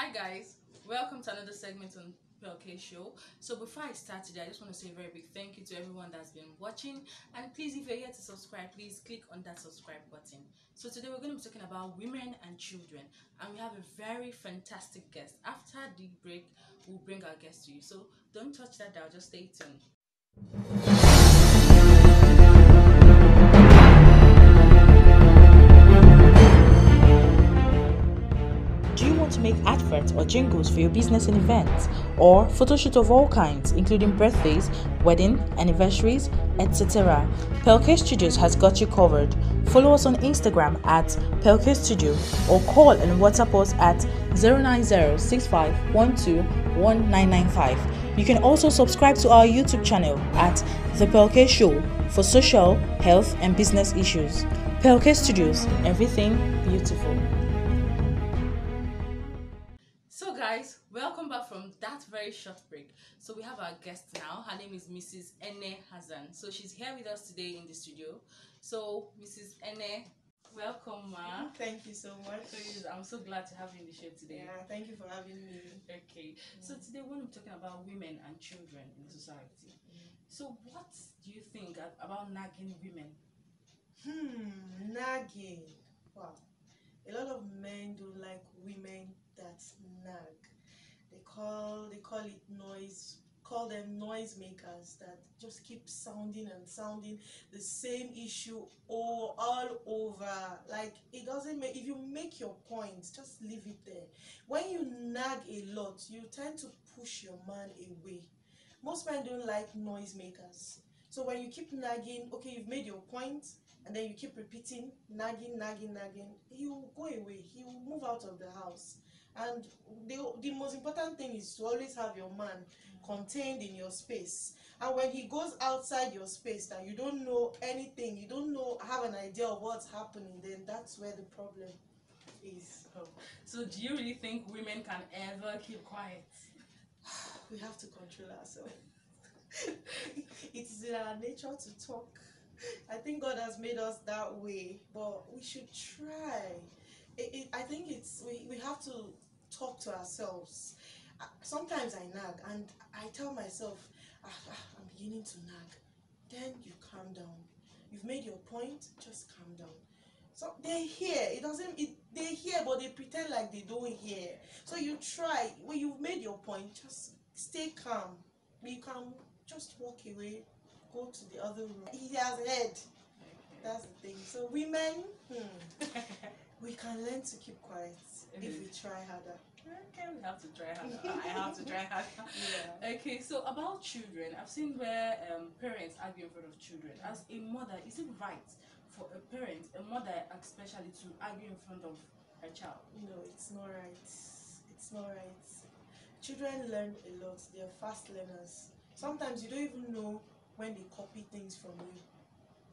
Hi guys, welcome to another segment on PLK Show. So before I start today, I just want to say a very big thank you to everyone that's been watching. And please, if you're here to subscribe, please click on that subscribe button. So today we're going to be talking about women and children, and we have a very fantastic guest. After the break, we'll bring our guest to you. So don't touch that dial, just stay tuned. Do you want to make adverts or jingles for your business and events, or photo shoot of all kinds, including birthdays, wedding, anniversaries, etc.? Pelke Studios has got you covered. Follow us on Instagram at Pelke Studio or call and WhatsApp us at 09065121995. You can also subscribe to our YouTube channel at The Pelke Show for social, health, and business issues. Pelke Studios, everything beautiful. So guys, welcome back from that very short break. So we have our guest now. Her name is Mrs. Ene Hassan. So she's here with us today in the studio. So Mrs. Ene, welcome ma. Thank you so much. I'm so glad to have you in the show today. Yeah, thank you for having me. Okay. So today we're talking about women and children in society. So what do you think about nagging women? Nagging. Wow. A lot of men don't like women that nag. They call it noise. Call them noisemakers that just keep sounding and sounding the same issue all over. Like it doesn't make, if you make your point, just leave it there. When you nag a lot, you tend to push your man away. Most men don't like noisemakers. So when you keep nagging, okay, you've made your point, and then you keep repeating, nagging, he will go away. He will move out of the house. And the most important thing is to always have your man contained in your space. And when he goes outside your space that you don't know anything, you don't know, have an idea of what's happening, then that's where the problem is. Oh. So do you really think women can ever keep quiet? We have to control ourselves. It is in our nature to talk. I think God has made us that way, but we should try. I think we have to talk to ourselves. Sometimes I nag and I tell myself, I'm beginning to nag. Then you calm down. You've made your point, just calm down. So they hear, they hear, but they pretend like they don't hear. So you try, when you've made your point, just stay calm. You can just walk away, go to the other room. He has heard. That's the thing. So women, we can learn to keep quiet if we try harder. Okay, we have to try harder. I have to try harder. Yeah. Okay, so about children, I've seen where parents argue in front of children. As a mother, is it right for a parent, a mother especially, to argue in front of her child? No, it's not right. It's not right. Children learn a lot. They're fast learners. Sometimes you don't even know when they copy things from you.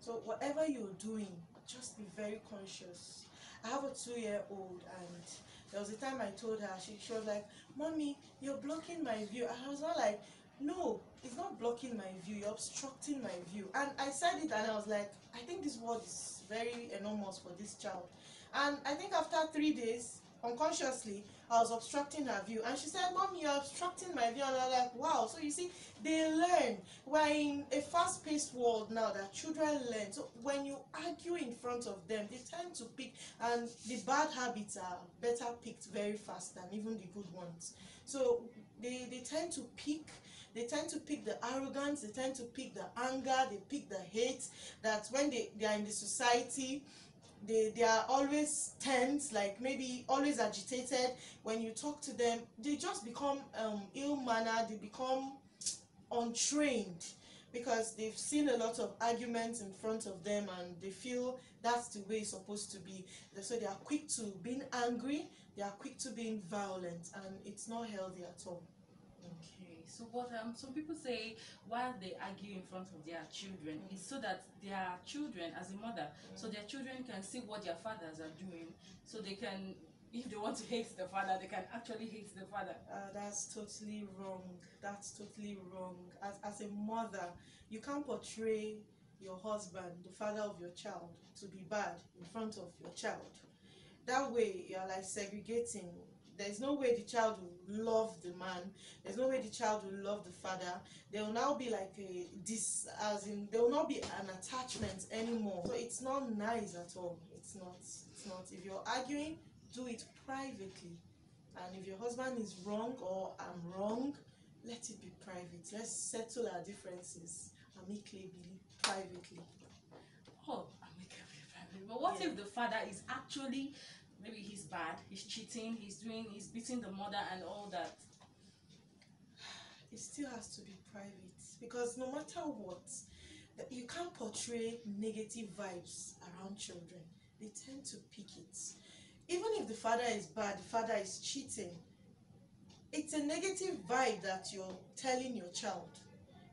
So whatever you're doing, just be very conscious. I have a 2-year-old, and there was a time I told her, she was like, "Mommy, you're blocking my view." And I was not like, "No, it's not blocking my view, you're obstructing my view." And I said it, and I was like, I think this word is very enormous for this child. And I think after 3 days, unconsciously, I was obstructing her view. And she said, "Mom, you're obstructing my view." And I was like, wow. So you see, they learn. We're in a fast-paced world now that children learn. So when you argue in front of them, they tend to pick, and the bad habits are better picked very fast than even the good ones. So they tend to pick. They tend to pick the arrogance, they tend to pick the anger, they pick the hate, that when they are in the society, they are always tense, like maybe always agitated. When you talk to them, they just become ill-mannered, they become untrained, because they've seen a lot of arguments in front of them and they feel that's the way it's supposed to be. So they are quick to being angry, they are quick to being violent, and it's not healthy at all. Okay, so what some people say why they argue in front of their children is so that their children, as a mother, so their children can see what their fathers are doing, so they can, if they want to hate the father, they can actually hate the father. That's totally wrong. That's totally wrong. As a mother, you can't portray your husband, the father of your child, to be bad in front of your child. That way, you're like segregating. there's no way the child will love the man. There's no way the child will love the father. There will now be like a this, as in there will not be an attachment anymore. So it's not nice at all. It's not. It's not. If you're arguing, do it privately. And if your husband is wrong or I'm wrong, let it be private. Let's settle our differences amicably, privately. Oh, amicably private. But what Yeah. if the father is actually, maybe he's bad, he's cheating, he's beating the mother and all that? It still has to be private, because no matter what, you can't portray negative vibes around children. They tend to pick it. Even if the father is bad, the father is cheating, it's a negative vibe that you're telling your child.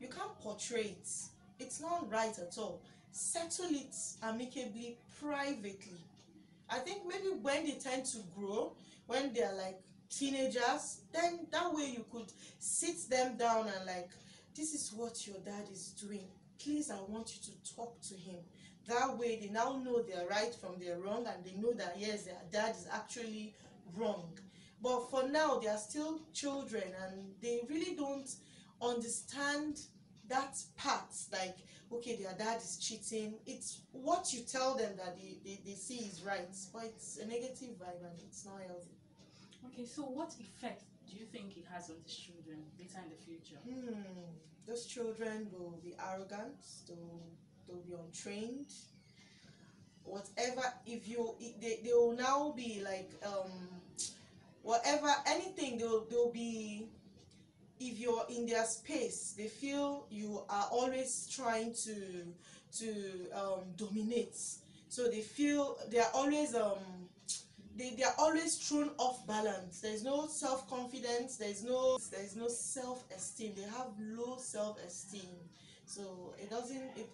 You can't portray it. It's not right at all. Settle it amicably, privately. I think maybe when they tend to grow, when they're like teenagers, then that way you could sit them down and like, this is what your dad is doing. Please, I want you to talk to him. That way they now know their right from their wrong, and they know that yes, their dad is actually wrong. But for now, they are still children and they really don't understand that part. Like, okay, their dad is cheating. It's what you tell them that they see is right, but it's a negative vibe and it's not healthy. Okay, so what effect do you think it has on these children later in the future? Those children will be arrogant. They'll be untrained. Whatever, they will now be like whatever, anything, they'll be, if you're in their space, they feel you are always trying to dominate. So they feel they are always they are always thrown off balance. There's no self-confidence, there's no self-esteem. They have low self-esteem. So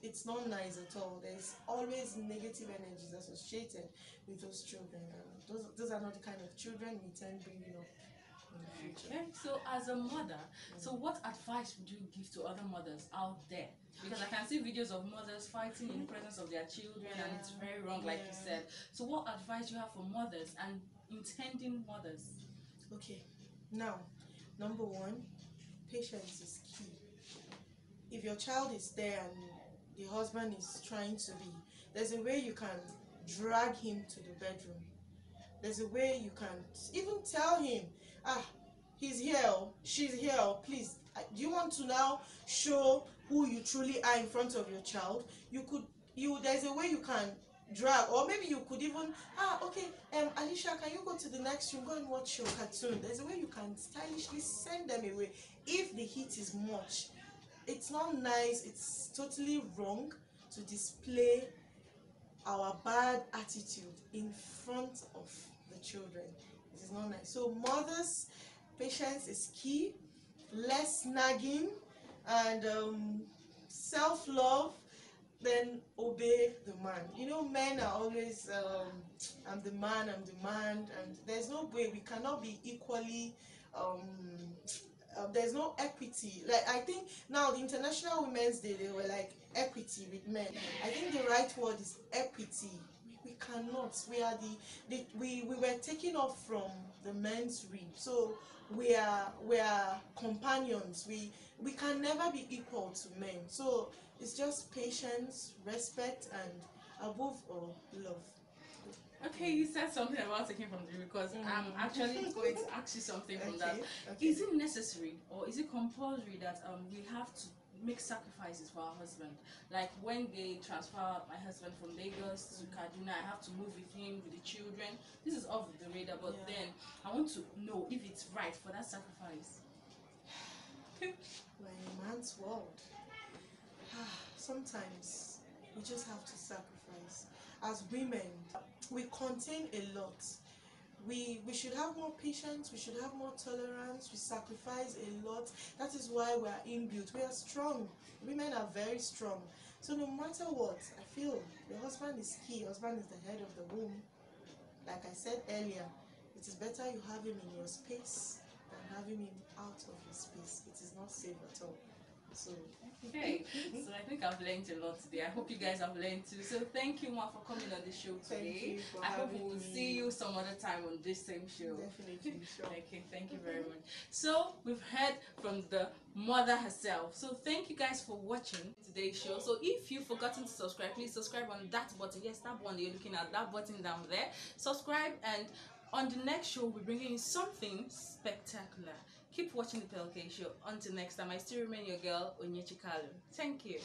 it's not nice at all. There's always negative energies associated with those children. Those are not the kind of children we tend bringing up in the future. Okay, so as a mother, so what advice would you give to other mothers out there? Because I can see videos of mothers fighting in the presence of their children, and it's very wrong, like you said. So what advice do you have for mothers and intending mothers? Okay, now, number one, patience is key. If your child is there and the husband is trying to be, there's a way you can drag him to the bedroom. There's a way you can even tell him, he's here, she's here, please, do you want to now show who you truly are in front of your child? There's a way you can drag, or maybe you could even, okay, Alicia, can you go to the next room, go and watch your cartoon? There's a way you can stylishly send them away if the heat is much. It's not nice, it's totally wrong to display our bad attitude in front of the children. It is not nice. So mothers, patience is key. Less nagging and self-love, then obey the man. You know, men are always I'm the man, and there's no way we cannot be equally there's no equity. Like, I think now the International Women's Day, they were like equity with men. I think the right word is equity. We cannot. We are we were taken off from the men's rib. So we are companions. We can never be equal to men. So it's just patience, respect, and above all, love. Okay, you said something about taking from the rib, because I'm actually going to ask you something from that. Okay. Is it necessary or is it compulsory that we have to make sacrifices for our husband? Like when they transfer my husband from Lagos to Kaduna, I have to move with him, with the children. This is off the radar, but then I want to know if it's right for that sacrifice. We're in a man's world. Sometimes we just have to sacrifice. As women, we contain a lot. We should have more patience, we should have more tolerance, we sacrifice a lot. That is why we are inbuilt. We are strong. Women are very strong. So no matter what, I feel the husband is key. Husband is the head of the womb. Like I said earlier, it is better you have him in your space than having him out of your space. It is not safe at all. So Okay, so I think I've learned a lot today. I hope you guys have learned too. So thank you, Ma, for coming on the show today. thank you for I hope having we will me. see you some other time on this same show. Definitely, sure. Okay, thank you very much. So we've heard from the mother herself. So thank you guys for watching today's show. So if you've forgotten to subscribe, please subscribe on that button. Yes, that one you're looking at, that button down there. Subscribe, and on the next show we're bringing you something spectacular. Keep watching the PLK show. Until next time, I still remain your girl, Onyechikalu. Thank you.